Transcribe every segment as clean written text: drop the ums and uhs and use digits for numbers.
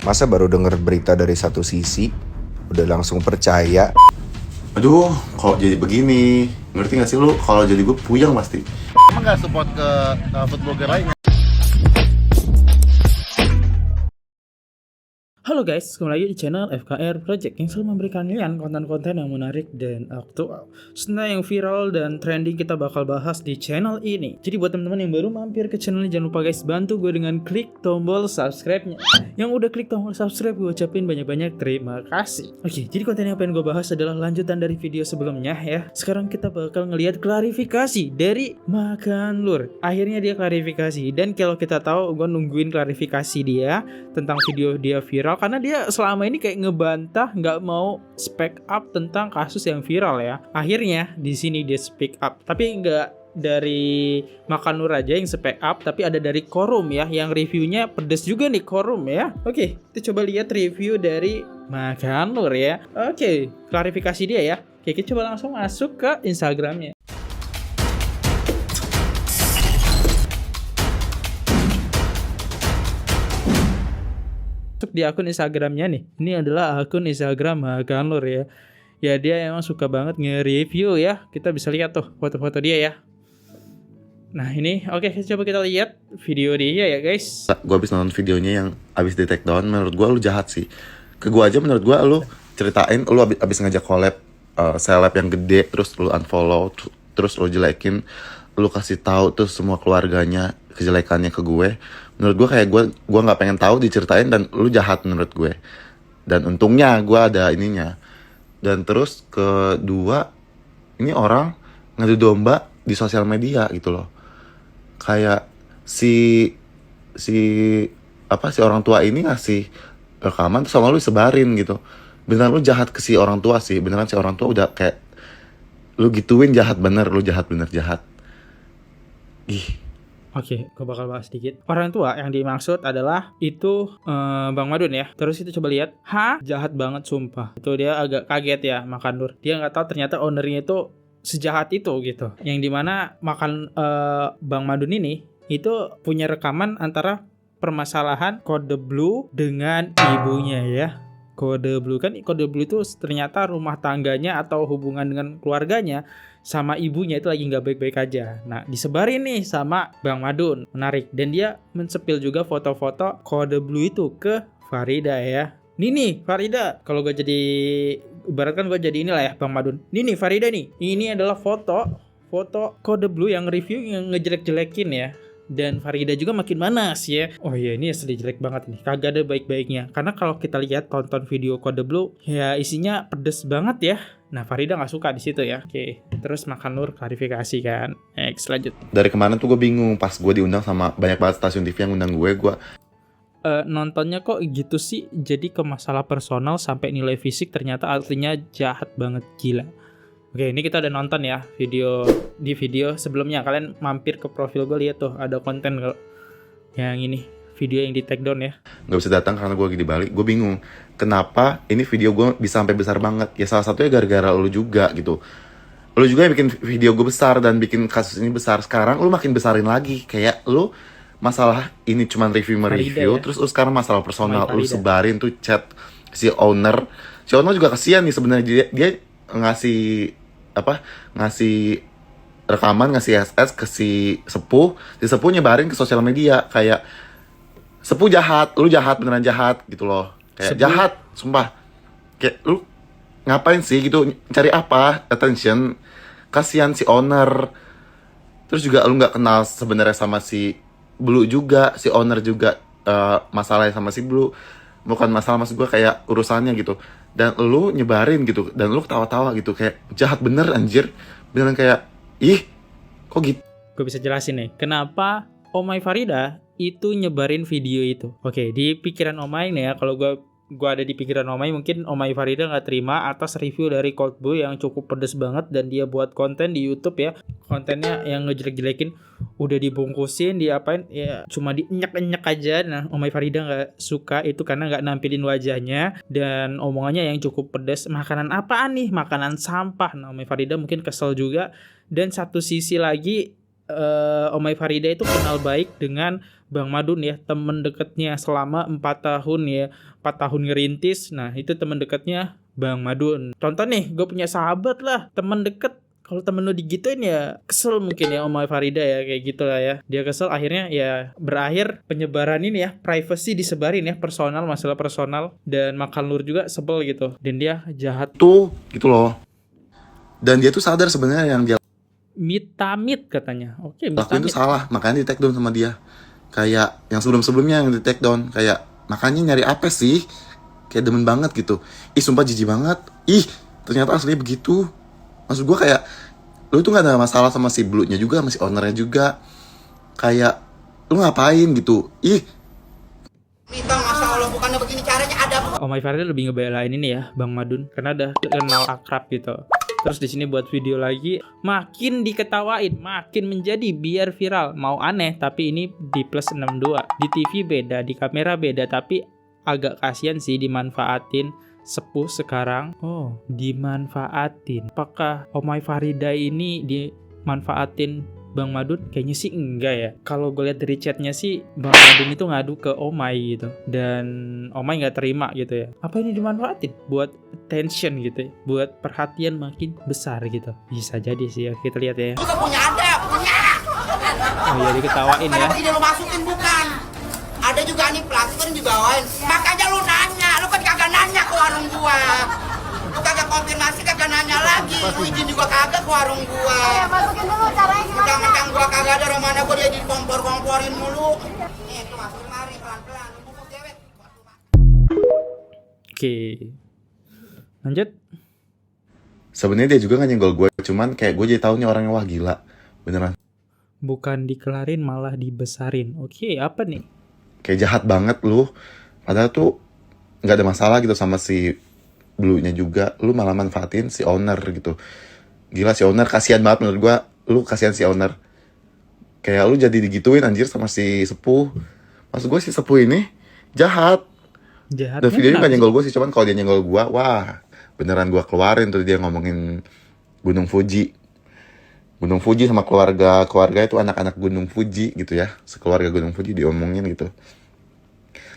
Masa baru denger berita dari satu sisi, udah langsung percaya? Aduh, kalau jadi begini, ngerti gak sih lu? Kalau jadi gue puyeng pasti. Emang gak support ke food blogger lainnya? Halo guys, kembali lagi di channel FKR Project yang selalu memberikan kalian konten-konten yang menarik dan aktual serta yang viral dan trending kita bakal bahas di channel ini. Jadi buat teman-teman yang baru mampir ke channel ini, jangan lupa guys, bantu gue dengan klik tombol subscribe-nya. Yang udah klik tombol subscribe, gue ucapin banyak-banyak terima kasih. Oke, jadi konten yang pengen gue bahas adalah lanjutan dari video sebelumnya ya. Sekarang kita bakal ngelihat klarifikasi dari Makan Lur. Akhirnya dia klarifikasi, dan kalau kita tahu, gue nungguin klarifikasi dia tentang video dia viral karena dia selama ini kayak ngebantah, nggak mau speak up tentang kasus yang viral ya. Akhirnya di sini dia speak up, tapi nggak dari Makan Nur aja yang speak up, tapi ada dari Korum ya, yang reviewnya pedes juga nih Korum ya. Oke, kita coba lihat review dari Makan Nur ya. Oke, klarifikasi dia ya. Oke, kita coba langsung masuk ke Instagramnya. Di akun Instagramnya nih, ini adalah akun Instagram Makan Lur ya. Ya dia emang suka banget nge-review ya. Kita bisa lihat tuh foto-foto dia ya. Nah ini, oke, coba kita lihat video dia ya guys. Gue abis nonton videonya yang abis di take down, menurut gue lu jahat sih. Ke gue aja menurut gue lu ceritain lu abis ngajak collab seleb yang gede, terus lu unfollow, terus lu jelekin, lu kasih tahu tuh semua keluarganya kejelekannya ke gue. Menurut gue kayak gue nggak pengen tahu diceritain, dan lu jahat menurut gue. Dan untungnya gue ada ininya. Dan terus kedua, ini orang ngadu domba di sosial media gitu loh. Kayak si orang tua ini ngasih rekaman terus sama lu sebarin gitu. Beneran lu jahat ke si orang tua sih. Beneran si orang tua udah kayak lu gituin, jahat bener, lu jahat bener jahat. Ih. Oke, gue bakal bahas sedikit. Orang tua yang dimaksud adalah itu Bang Madun ya. Terus itu coba lihat, jahat banget sumpah. Itu dia agak kaget ya Makan Nur. Dia nggak tahu ternyata ownernya itu sejahat itu gitu. Yang dimana Bang Madun ini itu punya rekaman antara permasalahan Kode Blue dengan ibunya ya. Kode Blue itu ternyata rumah tangganya atau hubungan dengan keluarganya sama ibunya itu lagi nggak baik-baik aja. Nah disebarin nih sama Bang Madun, menarik. Dan dia mensepil juga foto-foto Kode Blue itu ke Farida ya. Nih Farida, kalau gue jadi ibaratkan gue jadi inilah ya Bang Madun. Nih Farida nih, ini adalah foto Kode Blue yang review yang ngejelek-jelekin ya. Dan Farida juga makin manas ya. Oh iya, ini asli jelek banget nih, kagak ada baik-baiknya. Karena kalau kita lihat tonton video Kode Blue ya isinya pedes banget ya. Nah Farida gak suka di situ ya. Oke, terus Makan Nur klarifikasi kan. Next, lanjut. Dari kemarin tuh gue bingung pas gue diundang sama banyak banget stasiun TV yang undang gue nontonnya kok gitu sih. Jadi ke masalah personal sampai nilai fisik ternyata artinya jahat banget, gila. Oke, ini kita udah nonton ya video sebelumnya. Kalian mampir ke profil gue, lihat tuh ada konten yang ini, video yang di take down ya. nggak bisa datang karena gue lagi di Bali. Gue bingung kenapa ini video gue bisa sampai besar banget. Ya salah satunya gara-gara lu juga gitu. Lu juga yang bikin video gue besar dan bikin kasus ini besar. Sekarang lu makin besarin lagi. Kayak lu masalah ini cuman review, ya? terus lu sekarang masalah personal lu sebarin tuh chat si owner. Si owner juga kasihan nih sebenarnya, dia ngasih rekaman, ngasih SS ke si sepuh nyebarin ke sosial media. Kayak sepuh jahat, lu jahat, beneran jahat gitu loh. Kayak jahat, sumpah. Kayak lu ngapain sih gitu, cari apa attention? Kasihan si owner. Terus juga lu nggak kenal sebenarnya sama si Blue juga, si owner juga masalahnya sama si Blue. Bukan masalah, maksud gue kayak urusannya gitu. Dan lu nyebarin gitu, dan lu ketawa-tawa gitu, kayak jahat bener anjir. Beneran kayak, ih kok gitu. Gue bisa jelasin nih kenapa Omai Farida itu nyebarin video itu. Oke, di pikiran Omai nih ya, kalau gue ada di pikiran Omai, mungkin Omai Farida nggak terima atas review dari Cold Blue yang cukup pedes banget, dan dia buat konten di YouTube ya, kontennya yang ngejelek-jelekin, udah dibungkusin, diapain ya, cuma dienyek-enyek aja. Nah Omai Farida nggak suka itu karena nggak nampilin wajahnya dan omongannya yang cukup pedes. Makanan apaan nih, makanan sampah. Nah Omai Farida mungkin kesel juga. Dan satu sisi lagi, Omai Farida itu kenal baik dengan Bang Madun ya, temen deketnya selama 4 tahun ya, 4 tahun ngerintis. Nah itu temen deketnya Bang Madun. Contoh nih, gue punya sahabat lah, temen deket. Kalau temen lu digituin ya kesel mungkin ya Omai Farida ya, kayak gitu lah ya. Dia kesel, akhirnya ya berakhir penyebaran ini ya, privacy disebarin ya, personal, masalah personal. Dan makan lur juga sebel gitu. Dan dia jahat. Tuh gitu loh. Dan dia tuh sadar sebenarnya yang dia Mitamit katanya. Oke, lakuin mitamit. tuh salah, makanya di take down sama dia. Kayak yang sebelum-sebelumnya yang di take down, kayak makanya nyari apa sih? Kayak demen banget gitu. Ih sumpah jijik banget. Ih ternyata aslinya begitu. Maksud gue kayak lu tuh gak ada masalah sama si Blue-nya juga, sama si ownernya juga. Kayak lu ngapain gitu. Ih Bang, Masya Allah, bukannya begini caranya ada. Omai Farida lebih ngebelain ini ya Bang Madun karena udah kenal akrab gitu. Terus di sini buat video lagi, makin diketawain, makin menjadi biar viral. Mau aneh tapi ini di plus 62. Di TV beda, di kamera beda, tapi agak kasihan sih dimanfaatin. Sepuh sekarang, oh dimanfaatin. Apakah Omai Farida ini dimanfaatin Bang Madun? Kayaknya sih enggak ya. Kalau gue lihat dari chatnya sih Bang Madun itu ngadu ke Omai gitu, dan Omai nggak terima gitu ya. Apa ini dimanfaatin buat attention gitu ya, buat perhatian makin besar gitu? Bisa jadi sih ya, kita lihat ya. Juga punya ada, punya. Oh iya, diketawain ya. Kenapa ini lo masukin bukan? Ada juga nih plastik dibawain. Makanya lu nanya, lu kan kagak nanya ke warung gua. Lu kagak konfirmasi, kagak nanya lagi. Lu izin juga kagak ke warung gua. Masukin dulu caranya gimana? Mentang-mentang gua kagak ada, mana gua dia dikompor-komporin mulu. Nih, tuh masukin mari pelan-pelan. Lu bubuk dewet. Oke, lanjut. sebenarnya dia juga gak nyenggol gue, cuman kayak gue jadi tahu nih orangnya wah gila. Beneran. Bukan dikelarin malah dibesarin. Oke, apa nih? Kayak jahat banget lu. Padahal tuh nggak ada masalah gitu sama si Blue-nya juga. Lu malah manfaatin si owner gitu. Gila si owner, kasihan banget menurut gua. Lu kasihan si owner. Kayak lu jadi digituin anjir sama si Sepuh. Maksud gue si Sepuh ini jahat. Dan videonya gak nyenggol gue sih. Cuman kalau dia nyenggol gua, wah beneran gua keluarin tuh dia ngomongin Gunung Fuji. Gunung Fuji sama keluarga itu anak-anak Gunung Fuji gitu ya, sekeluarga Gunung Fuji diomongin gitu.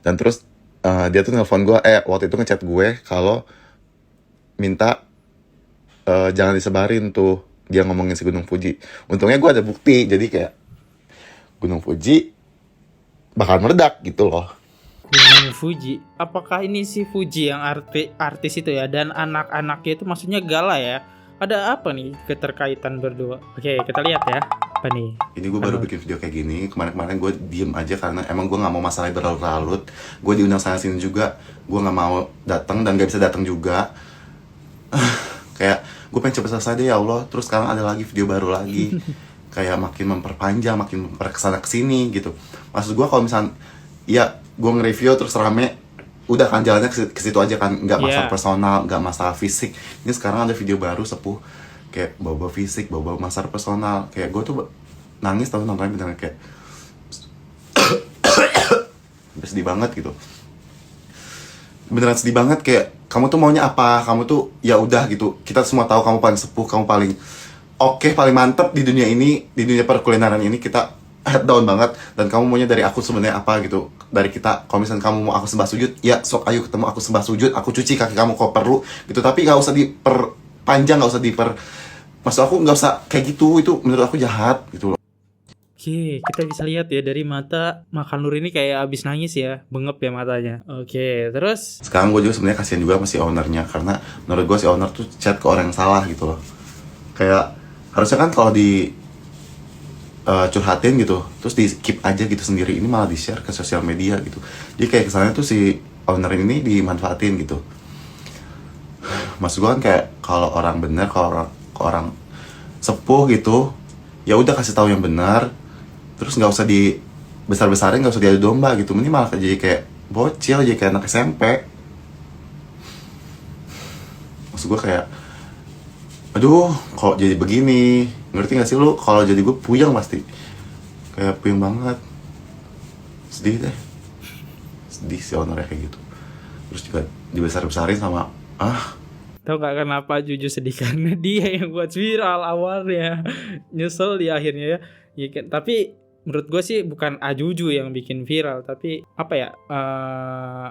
Dan terus dia tuh nelfon gue, waktu itu ngechat gue kalau minta jangan disebarin tuh dia ngomongin si Gunung Fuji. Untungnya gue ada bukti, jadi kayak Gunung Fuji bakal meledak gitu loh. Gunung Fuji, apakah ini si Fuji yang artis itu ya, dan anak-anaknya itu maksudnya Gala ya? Ada apa nih keterkaitan berdua? Oke, kita lihat ya. Apa nih? Ini gue baru bikin video kayak gini. Kemarin-kemarin gue diem aja karena emang gue gak mau masalah berlarut-larut. Gue diundang sana sini juga, gue gak mau datang dan gak bisa datang juga. Kayak gue pengen cepet selesai deh ya Allah. Terus sekarang ada lagi video baru lagi. Kayak makin memperpanjang, makin memperkesana kesini gitu. Maksud gue kalau misalnya ya gue nge-review terus rame, udah kan jalannya ke situ aja kan, nggak masalah personal, nggak masalah fisik. Ini sekarang ada video baru Sepuh kayak bawa fisik, bawa masalah personal. Kayak gue tuh nangis tau nontonnya beneran kayak sedih banget gitu. Beneran sedih banget kayak kamu tuh maunya apa? Kamu tuh ya udah gitu. Kita semua tahu kamu paling sepuh, kamu paling oke, paling mantep di dunia ini, di dunia perkulineran ini. Kita head down banget, dan kamu maunya dari aku sebenarnya apa gitu, dari kita. Kalau misalnya kamu mau aku sembah sujud, ya sok ayo ketemu aku sembah sujud, aku cuci kaki kamu kalau perlu gitu, tapi nggak usah diperpanjang, nggak usah maksud aku nggak usah kayak gitu. Itu menurut aku jahat gitu loh. Oke, kita bisa lihat ya dari mata Makan Lur ini kayak abis nangis ya, bengep ya matanya. Oke, terus Sekarang gue juga sebenarnya kasihan juga sama si ownernya, karena menurut gue si owner tuh chat ke orang yang salah gitu loh. Kayak harusnya kan kalau di curhatin gitu, terus di keep aja gitu sendiri, ini malah di share ke sosial media gitu. Jadi kayak kesannya tuh si owner ini dimanfaatin gitu. Maksud gue kan kayak kalau orang benar, kalau orang sepuh gitu, ya udah kasih tahu yang benar, terus nggak usah di besar-besarin, nggak usah diadu domba gitu. Ini malah jadi kayak bocil, jadi kayak anak SMP. Maksud gue kayak, aduh kok jadi begini, ngerti gak sih lu? Kalau jadi gue puyeng pasti, kayak puyeng banget, sedih deh, sedih si ownernya kayak gitu. Terus juga dibesar-besarin sama tahu gak kenapa Juju sedih? Karena dia yang buat viral awalnya, nyesel di akhirnya ya. Ya kan, tapi menurut gue sih bukan Ajuju yang bikin viral, tapi apa ya,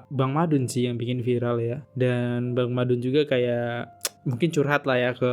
Bang Madun sih yang bikin viral ya. Dan Bang Madun juga kayak mungkin curhat lah ya ke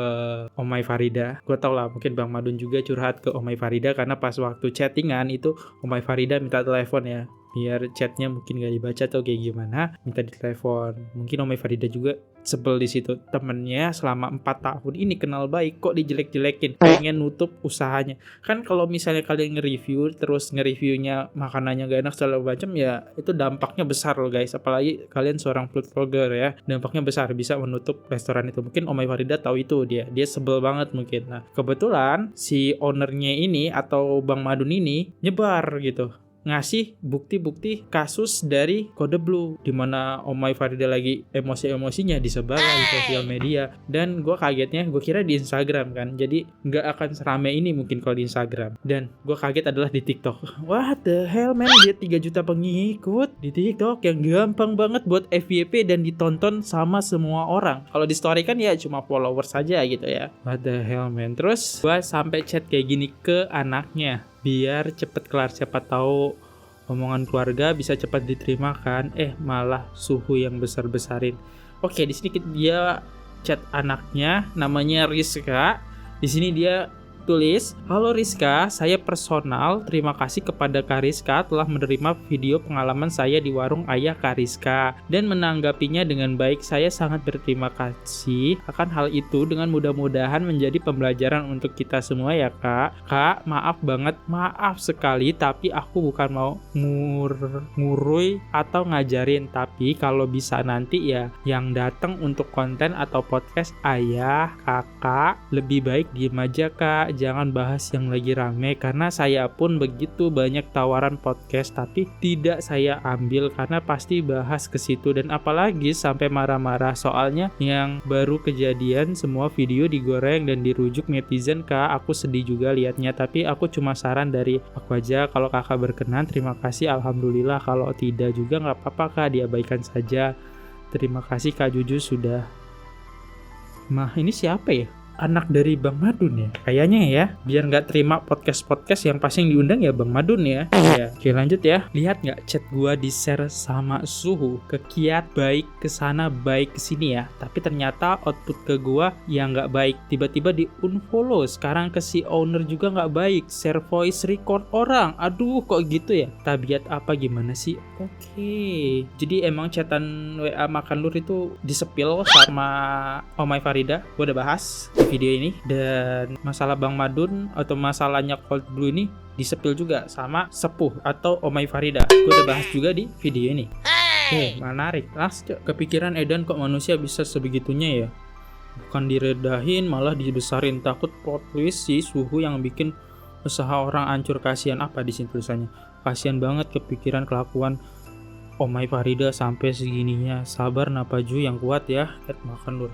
Omai Farida. Gue tau lah mungkin Bang Madun juga curhat ke Omai Farida karena pas waktu chattingan itu Omai Farida minta telepon ya, biar chatnya mungkin gak dibaca atau kayak gimana, minta ditelepon. Mungkin Omai Farida juga sebel di situ, temennya selama 4 tahun ini kenal baik kok dijelek-jelekin, pengen nutup usahanya. Kan kalau misalnya kalian nge-review terus nge-reviewnya makanannya gak enak segala macam ya, itu dampaknya besar loh guys, apalagi kalian seorang food vlogger ya, dampaknya besar, bisa menutup restoran itu. Mungkin Omai Farida tahu itu, dia sebel banget mungkin. Nah kebetulan si ownernya ini atau Bang Madun ini nyebar gitu, ngasih bukti-bukti kasus dari Kode Blue, dimana Omai Farida lagi emosi-emosinya disebar di sosial media. Dan gue kagetnya, gue kira di Instagram kan, jadi nggak akan serame ini mungkin kalau di Instagram. Dan gue kaget adalah di TikTok. What the hell man, dia 3 juta pengikut di TikTok yang gampang banget buat FYP dan ditonton sama semua orang. Kalau di story kan ya cuma followers saja gitu ya. What the hell man. Terus gue sampai chat kayak gini ke anaknya, biar cepet kelar, siapa tahu omongan keluarga bisa cepat diterima kan. Malah suhu yang besar-besarin. Oke, di sini dia chat anaknya, namanya Rizka. Di sini dia tulis, "Halo Rizka, saya personal terima kasih kepada Kak Rizka telah menerima video pengalaman saya di warung ayah Kak Rizka dan menanggapinya dengan baik. Saya sangat berterima kasih akan hal itu, dengan mudah-mudahan menjadi pembelajaran untuk kita semua ya Kak. Kak, maaf banget, maaf sekali, tapi aku bukan mau ngurui atau ngajarin, tapi kalau bisa nanti ya yang datang untuk konten atau podcast ayah, kakak, lebih baik diem aja Kak. Jangan bahas yang lagi rame, karena saya pun begitu banyak tawaran podcast tapi tidak saya ambil karena pasti bahas ke situ, dan apalagi sampai marah-marah soalnya yang baru kejadian semua video digoreng dan dirujuk netizen Kak. Aku sedih juga liatnya, tapi aku cuma saran dari aku aja. Kalau kakak berkenan terima kasih, alhamdulillah. Kalau tidak juga nggak apa-apa Kak, diabaikan saja. Terima kasih Kak Juju sudah." Mah ini siapa ya? Anak dari Bang Madun ya kayaknya ya, biar nggak terima podcast yang pasti yang diundang ya Bang Madun ya. Oke lanjut ya. Lihat nggak chat gua di share sama Suhu, kekiat baik kesana baik kesini ya, tapi ternyata output ke gua yang nggak baik, tiba-tiba di unfollow. Sekarang ke si owner juga nggak baik, share voice record orang. Aduh kok gitu ya, tabiat apa gimana sih? Oke, jadi emang chatan WA makan lur itu disepil sama Omai Farida. Gua udah bahas video ini, dan masalah Bang Madun atau masalahnya Cold Blue ini disepil juga sama Sepuh atau Omai Farida. Gue udah bahas juga di video ini. Menarik. Kepikiran Edan kok manusia bisa sebegitunya ya, bukan diredahin malah dibesarin. Takut plot twist si Suhu yang bikin usaha orang hancur. Kasihan apa di sini tulisannya, kasihan banget kepikiran kelakuan Omai Farida sampai segininya. Sabar Napaju yang kuat ya. Makan lur.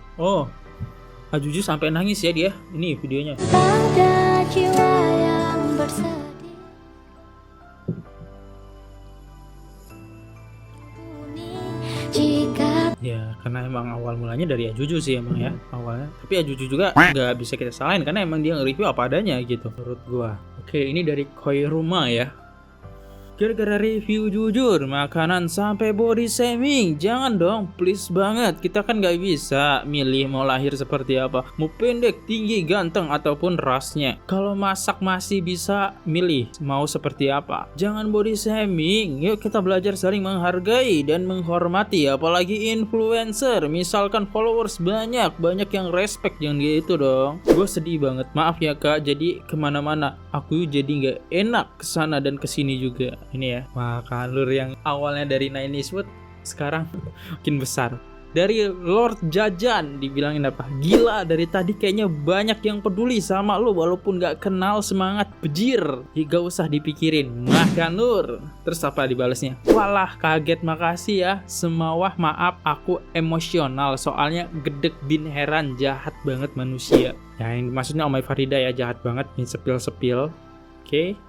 Ajuju sampai nangis ya dia. Ini videonya. Pada jiwa yang bersedih, jika Ya karena emang awal mulanya dari Ajuju sih emang ya awalnya. Tapi Ajuju juga nggak bisa kita salahin karena emang dia nge-review apa adanya gitu menurut gua. Oke, ini dari Koi Rumah ya. Gara-gara review jujur makanan sampai body shaming. Jangan dong, please banget. Kita kan gak bisa milih mau lahir seperti apa, mau pendek, tinggi, ganteng, ataupun rasnya. Kalau masak masih bisa milih mau seperti apa. Jangan body shaming. Yuk kita belajar saling menghargai dan menghormati. Apalagi influencer, misalkan followers banyak yang respect. Jangan gitu dong. Gue sedih banget, maaf ya Kak. Jadi kemana-mana aku jadi gak enak kesana dan kesini juga. Ini ya, makan lur yang awalnya dari Nine Eastwood sekarang makin besar. Dari Lord Jajan dibilangin apa? Gila, dari tadi kayaknya banyak yang peduli sama lu walaupun gak kenal, semangat bejir. Gak usah dipikirin, makan lur. Terus apa dibalesnya? Walah kaget, makasih ya. Semawah maaf aku emosional soalnya gedek bin heran, jahat banget manusia. Ya yang maksudnya Omai Farida ya, jahat banget nih, sepil-sepil. Oke.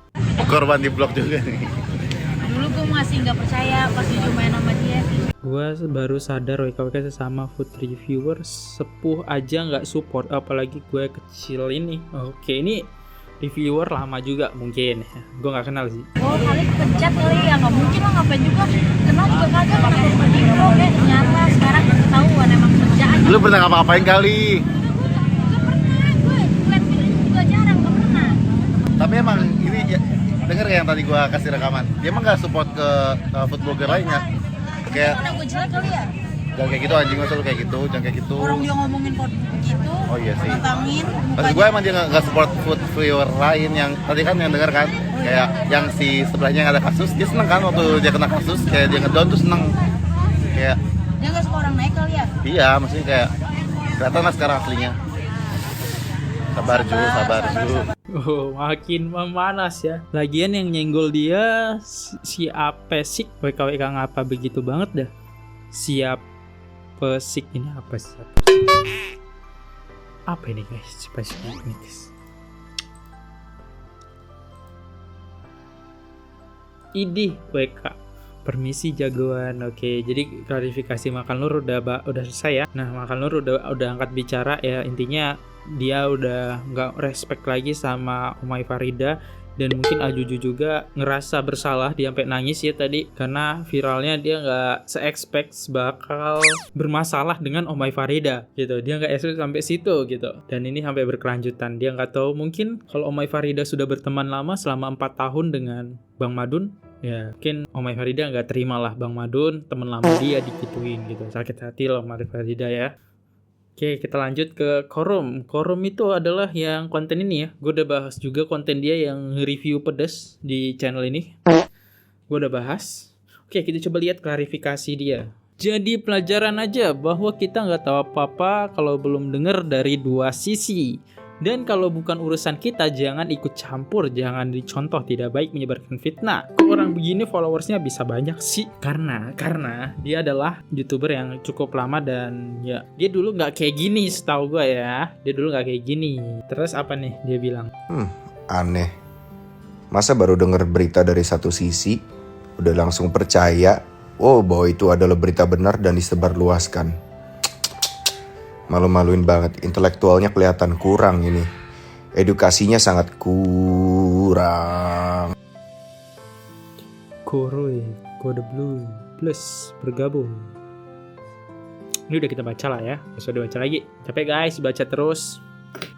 Korban di blok juga nih. dulu gue masih nggak percaya pas Juju main sama dia. Gue baru sadar WKWK sesama food reviewer Sepuh aja nggak support, apalagi gue kecil ini. Oke, ini reviewer lama juga mungkin. Gue nggak kenal sih. Oh kali pencet kali ya, nggak mungkin lah, ngapain juga kenal juga kagak pernah di pro deh, ternyata sekarang ketahuan emang kerjaan. Lu pernah ngapa-ngapain kali? Gue jarang, gak pernah. Tapi emang ini ya, denger gak yang tadi gua kasih rekaman? Dia emang gak support ke food blogger lainnya. Kayak Mana gue jelek kali ya? jangan kayak gitu anjing, masa lu kayak gitu, jangan kayak gitu. Orang dia ngomongin gitu, Oh iya sih. nantangin Maksud gue emang dia gak support food viewer lain yang tadi kan yang denger kan, kayak yang si sebelahnya yang ada kasus, dia seneng kan waktu dia kena kasus, kayak dia ngedown tuh seneng. Kayak dia gak suka orang naik kali ya? iya, maksudnya kayak kelihatan lah sekarang aslinya. Sabar Ju. Oh, makin memanas ya. Lagian yang nyenggol dia si Apesik, WKWK ngapa begitu banget dah. Siap pesik ini apa sih? Apa ini guys? Spesifik nih guys. Idih WK. Permisi jagoan. Oke, jadi klarifikasi Makan Lur udah selesai ya. Nah, Makan Lur udah angkat bicara ya, intinya dia udah nggak respect lagi sama Omay Farida, dan mungkin Ajuju juga ngerasa bersalah, dia sampai nangis ya tadi karena viralnya dia nggak se-expect bakal bermasalah dengan Omay Farida gitu. Dia nggak expect sampai situ gitu, dan ini sampai berkelanjutan. Dia nggak tahu mungkin kalau Omay Farida sudah berteman lama selama 4 tahun dengan Bang Madun, ya mungkin Omay Farida nggak terima lah Bang Madun teman lama dia digituin gitu. Sakit hati loh Omay Farida ya. Oke, kita lanjut ke Korum. Korum itu adalah yang konten ini ya. Gue udah bahas juga konten dia yang review pedas di channel ini. Gue udah bahas. Oke, kita coba lihat klarifikasi dia. Jadi pelajaran aja bahwa kita nggak tahu apa-apa kalau belum dengar dari dua sisi. Dan kalau bukan urusan kita, jangan ikut campur, jangan dicontoh, tidak baik menyebarkan fitnah. Kok orang begini followersnya bisa banyak sih? Karena dia adalah YouTuber yang cukup lama dan ya dia dulu nggak kayak gini setahu gue ya. Dia dulu nggak kayak gini. Terus apa nih dia bilang? Aneh. Masa baru denger berita dari satu sisi, udah langsung percaya, oh bahwa itu adalah berita benar dan disebarluaskan. Malu-maluin banget, intelektualnya kelihatan kurang ini. Edukasinya sangat kurang. Koroy, Kode Blue Plus bergabung. Ini udah kita baca lah ya. Sudah baca lagi. Capek guys, baca terus.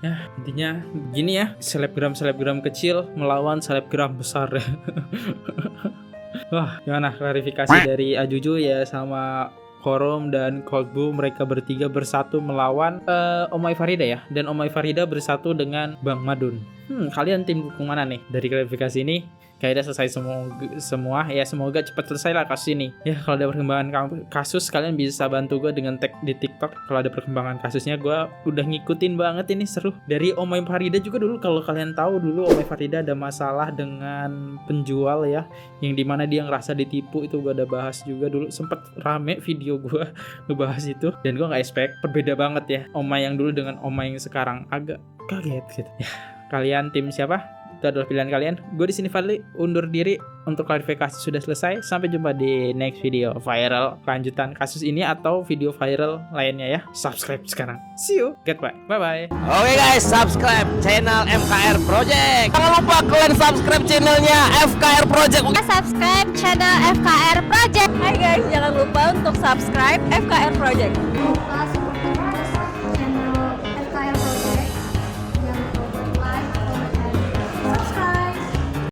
Ya, intinya begini ya. Selebgram kecil melawan selebgram besar. Wah, gimana klarifikasi dari Ajuju ya sama Korum dan Coldbu, mereka bertiga bersatu melawan Omay Farida ya, dan Omay Farida bersatu dengan Bang Madun. Kalian tim dukung mana nih? Dari klarifikasi ini kayaknya selesai semua ya, semoga cepat selesai lah kasus ini ya. Kalau ada perkembangan kasus, kalian bisa bantu gue dengan tag di TikTok kalau ada perkembangan kasusnya. Gue udah ngikutin banget, ini seru. Dari Omay Farida juga dulu, kalau kalian tahu dulu Omay Farida ada masalah dengan penjual ya, yang dimana dia ngerasa ditipu, itu gue udah bahas juga dulu, sempet rame video gue ngebahas itu. Dan gue nggak expect berbeda banget ya Omay yang dulu dengan Omay yang sekarang, agak kaget gitu ya. Kalian tim siapa? Itu adalah pilihan kalian. Gue di sini Fadli undur diri, untuk klarifikasi sudah selesai. Sampai jumpa di next video viral lanjutan kasus ini atau video viral lainnya ya. Subscribe sekarang. See you. Goodbye. Bye bye. Oke guys, subscribe channel FKR Project. Jangan lupa kalian subscribe channelnya FKR Project. Subscribe channel FKR Project. Hai guys, jangan lupa untuk subscribe FKR Project.